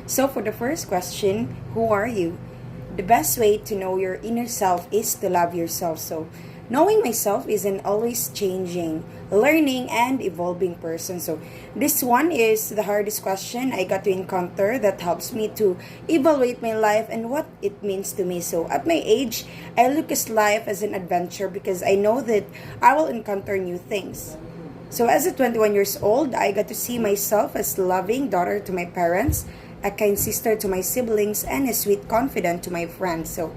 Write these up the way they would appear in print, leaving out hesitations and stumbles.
So, for the first question, who are you? The best way to know your inner self is to love yourself. So, knowing myself is an always changing, learning, and evolving person. So, this one is the hardest question I got to encounter that helps me to evaluate my life and what it means to me. So, at my age, I look at life as an adventure because I know that I will encounter new things. So as a 21 years old, I got to see myself as a loving daughter to my parents, a kind sister to my siblings, and a sweet confidant to my friends. So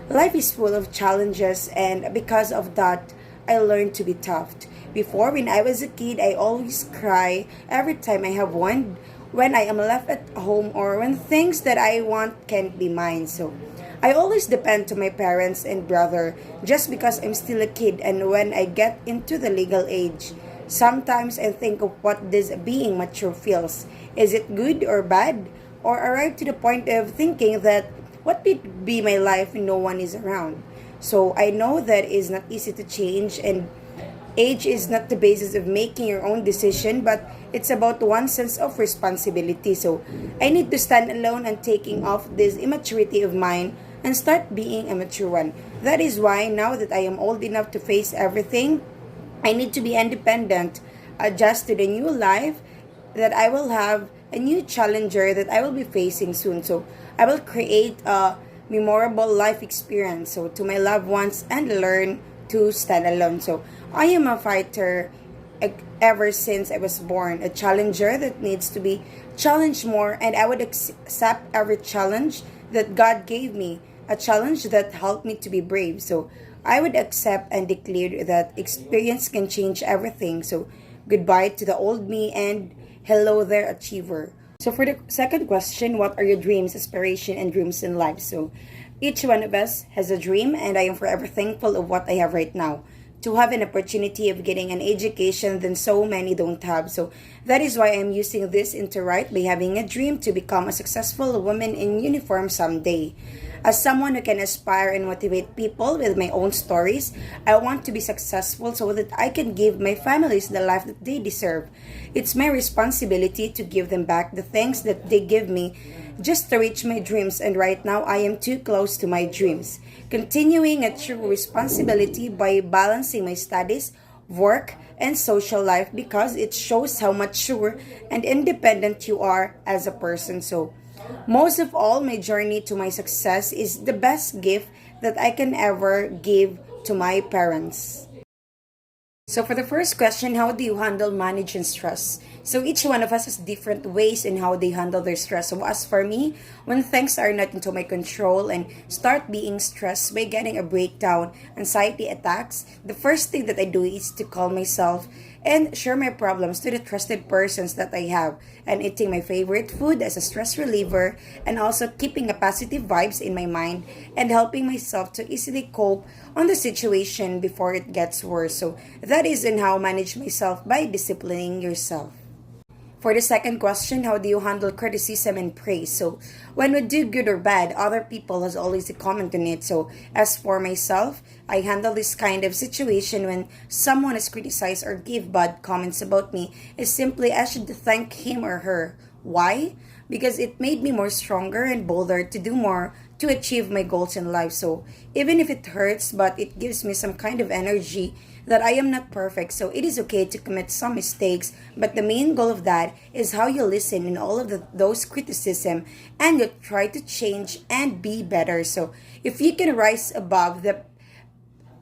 life is full of challenges, and because of that, I learned to be tough. Before, when I was a kid, I always cry every time I have one, when I am left at home, or when things that I want can't be mine. So I always depend to my parents and brother just because I'm still a kid, and when I get into the legal age, sometimes I think of what this being mature feels. Is it good or bad? Or arrive to the point of thinking that what would be my life when no one is around? So I know that is not easy to change, and age is not the basis of making your own decision, but it's about one sense of responsibility. So I need to stand alone and taking off this immaturity of mine and start being a mature one. That is why now that I am old enough to face everything, I need to be independent, adjust to the new life that I will have, a new challenger that I will be facing soon. So I will create a memorable life experience so to my loved ones and learn to stand alone. So I am a fighter ever since I was born, a challenger that needs to be challenged more, and I would accept every challenge that God gave me, a challenge that helped me to be brave. So I would accept and declare that experience can change everything. So goodbye to the old me and hello there, achiever. So for the second question, what are your dreams, aspiration, and dreams in life? So each one of us has a dream, and I am forever thankful of what I have right now. To have an opportunity of getting an education than so many don't have. So that is why I'm using this into right by having a dream to become a successful woman in uniform someday. As someone who can aspire and motivate people with my own stories, I want to be successful so that I can give my families the life that they deserve. It's my responsibility to give them back the things that they give me just to reach my dreams, and right now I am too close to my dreams. Continuing a true responsibility by balancing my studies, work, and social life because it shows how mature and independent you are as a person. So most of all, my journey to my success is the best gift that I can ever give to my parents. So for the first question, how do you handle managing stress? So each one of us has different ways in how they handle their stress. So as for me, when things are not into my control and start being stressed by getting a breakdown, anxiety attacks, the first thing that I do is to calm myself and share my problems to the trusted persons that I have, and eating my favorite food as a stress reliever, and also keeping a positive vibes in my mind and helping myself to easily cope on the situation before it gets worse. So that is in how I manage myself by disciplining yourself. For the second question, how do you handle criticism and praise? So, when we do good or bad, other people has always a comment on it. So, as for myself, I handle this kind of situation when someone is criticized or give bad comments about me is simply I should thank him or her. Why? Because it made me more stronger and bolder to do more to achieve my goals in life. So, even if it hurts, but it gives me some kind of energy that I am not perfect, so it is okay to commit some mistakes, but the main goal of that is how you listen in all of those criticism and you try to change and be better. So if you can rise above the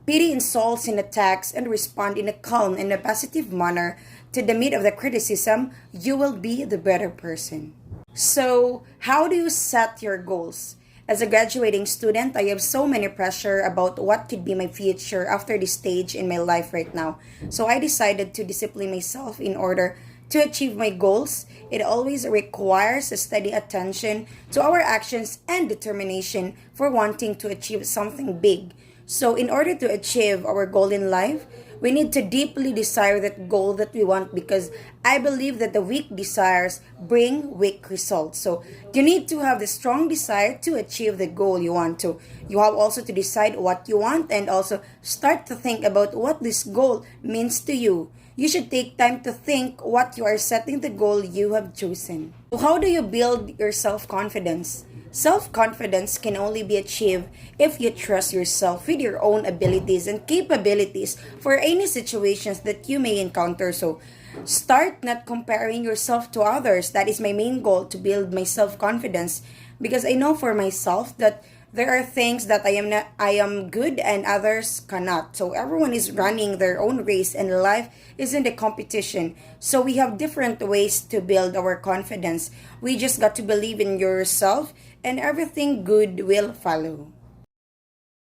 pity insults and attacks and respond in a calm and a positive manner to the meat of the criticism, you will be the better person. So how do you set your goals? As a graduating student, I have so many pressure about what could be my future after this stage in my life right now. So I decided to discipline myself in order to achieve my goals. It always requires a steady attention to our actions and determination for wanting to achieve something big. So in order to achieve our goal in life, we need to deeply desire that goal that we want, because I believe that the weak desires bring weak results. So you need to have the strong desire to achieve the goal you want to. You have also to decide what you want and also start to think about what this goal means to you. you should take time to think what you are setting the goal you have chosen. So how do you build your self-confidence? Self-confidence can only be achieved if you trust yourself with your own abilities and capabilities for any situations that you may encounter. So start not comparing yourself to others. That is my main goal, to build my self-confidence, because I know for myself that there are things that I am good and others cannot. So everyone is running their own race and life isn't a competition. So we have different ways to build our confidence. We just got to believe in yourself and everything good will follow.